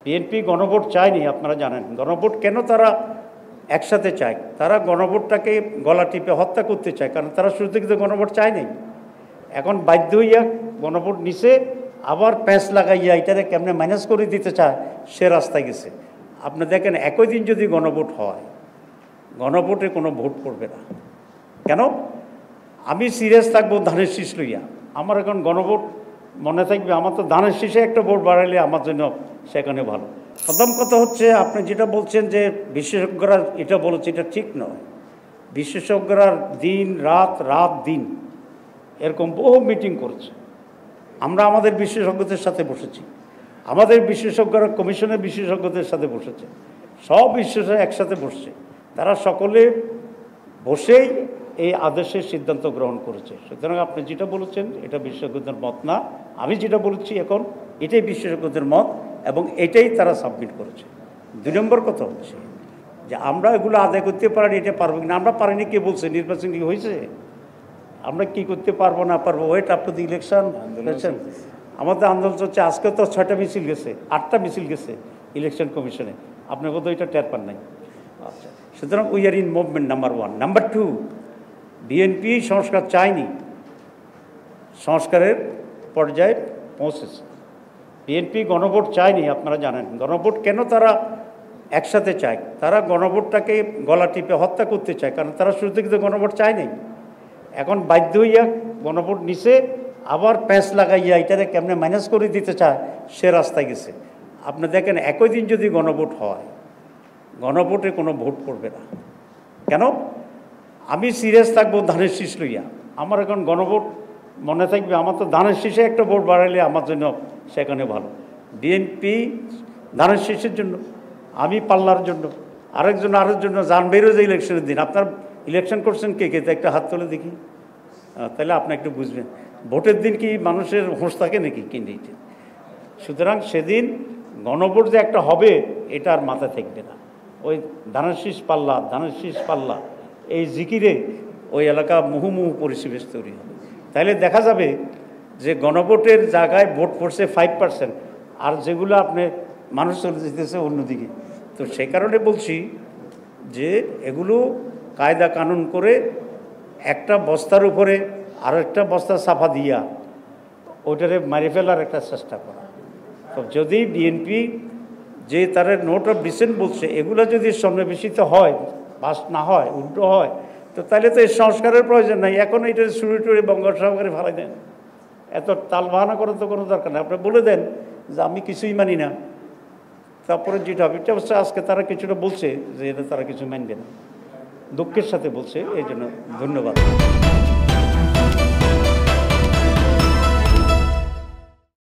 BNP গণভোট চায়নি, আপনারা জানেন। গণভোট কেন তারা একসাথে চায়? তারা গণভোটটাকে গলা টিপে হত্যা করতে চায়, কারণ তারা শুরু থেকে তো গণভোট চায়নি। এখন বাধ্য হইয়া গণভোট নিছে, আবার প্যাঁচ লাগাইয়া এটারে কেমনে মাইনাস করে দিতে চায় সে রাস্তায় গেছে। আপনি দেখেন, একই দিন যদি গণভোট হয়, গণভোটে কোনো ভোট পড়বে না। কেন? আমি সিরিয়াস থাকবো ধানের শীষ লইয়া, আমার এখন গণভোট মনে থাকবে, আমার তো ধানের শীষে একটা ভোট বাড়াইলে আমার জন্য সেখানে ভালো। প্রথম কথা হচ্ছে, আপনি যেটা বলছেন যে বিশেষজ্ঞরা এটা বলেছে, এটা ঠিক নয়। বিশেষজ্ঞরা দিন রাত, রাত দিন এরকম বহু মিটিং করছে। আমরা আমাদের বিশেষজ্ঞদের সাথে বসেছি, আমাদের বিশেষজ্ঞরা কমিশনের বিশেষজ্ঞদের সাথে বসেছে, সব বিশেষজ্ঞ একসাথে বসছে। তারা সকলে বসেই এই আদেশের সিদ্ধান্ত গ্রহণ করেছে। সুতরাং আপনি যেটা বলেছেন এটা বিশেষজ্ঞদের মত না, আমি যেটা বলেছি এখন এটাই বিশেষজ্ঞদের মত, এবং এটাই তারা সাবমিট করেছে। 2 নম্বর কথা হচ্ছে যে আমরা এগুলো আদায় করতে পারি, এটা পারবো কিনা। আমরা পারিনি, কে বলছে? নির্বাচন কি হয়েছে? আমরা কি করতে পারবো না পারবো, wait up to the election. আমাদের আন্দোলন হচ্ছে, আজকে তো 6টা মিছিল গেছে, 8টা মিছিল গেছে ইলেকশন কমিশনে, আপনি বোধহয় এটা টের পান নাই। আচ্ছা, সুতরাং we are in movement, number 1। Number 2, BNP সংস্কার চায়নি, সংস্কারের পর্যায়ে পৌঁছেছে। বিএনপি গণভোট চায়নি, আপনারা জানেন। গণভোট কেন তারা একসাথে চায়? তারা গণভোটটাকে গলা টিপে হত্যা করতে চায়, কারণ তারা শুরু থেকে তো গণভোট চায়নি। এখন বাধ্য হইয়া গণভোট নিছে, আবার প্যাঁচ লাগাইয়া এটারে কেমনে মাইনাস করে দিতে চায় সে রাস্তায় গেছে। আপনি দেখেন, একই দিন যদি গণভোট হয়, গণভোটে কোনো ভোট পড়বে না। কেন? আমি সিরিয়াস থাকবো ধানের শীষ লইয়া, আমার এখন গণভোট মনে থাকবে, আমার তো ধানের শীষে একটা ভোট বাড়াইলে আমার জন্য সেখানে ভালো। বিএনপি ধানের শীষের জন্য, আমি পাল্লার জন্য, আরেকজনের জন্য যান বেরো যে ইলেকশনের দিন। আপনার ইলেকশন করছেন কে কে? একটা হাত তুলে দেখি, তাহলে আপনি একটু বুঝবেন। ভোটের দিন কি মানুষের হোঁশ থাকে নাকি কিনে? সুতরাং সেদিন গণভোট যে একটা হবে এটা আর মাথায় থাকবে না। ওই ধানের শীষ পাল্লা, ধানের শীষ পাল্লা, এই জিকিরে ওই এলাকা মুহুমুহু পরিবেশ তৈরি হবে। তাহলে দেখা যাবে যে গণভোটের জায়গায় ভোট পড়ছে 5%, আর যেগুলো আপনি মানুষ চলে যেতেছে অন্যদিকে। তো সেই কারণে বলছি যে এগুলো কায়দা কানুন করে একটা বস্তার উপরে আরেকটা বস্তা চাপা দিয়া ওইটারে মারি ফেলার একটা চেষ্টা করা। তো যদি বিএনপি যে তার নোট অফ ডিসেন্ট বলছে, এগুলো যদি সন্নিবেশিত হয়, পাস না হয়, উল্টো হয়, তো তাহলে তো এই সংস্কারের প্রয়োজন নাই। এখন এটা শুরু টুড়ে বঙ্গোপসাগরে ফেলাই দেন, এত তাল বাহানা করার তো কোনো দরকার নেই। আপনি বলে দেন যে আমি কিছুই মানি না, তারপরে যেটা হবে। এটা অবশ্যই আজকে তারা কিছুটা বলছে যে এটা তারা কিছু মানবে না, দুঃখের সাথে বলছে, এই জন্য ধন্যবাদ।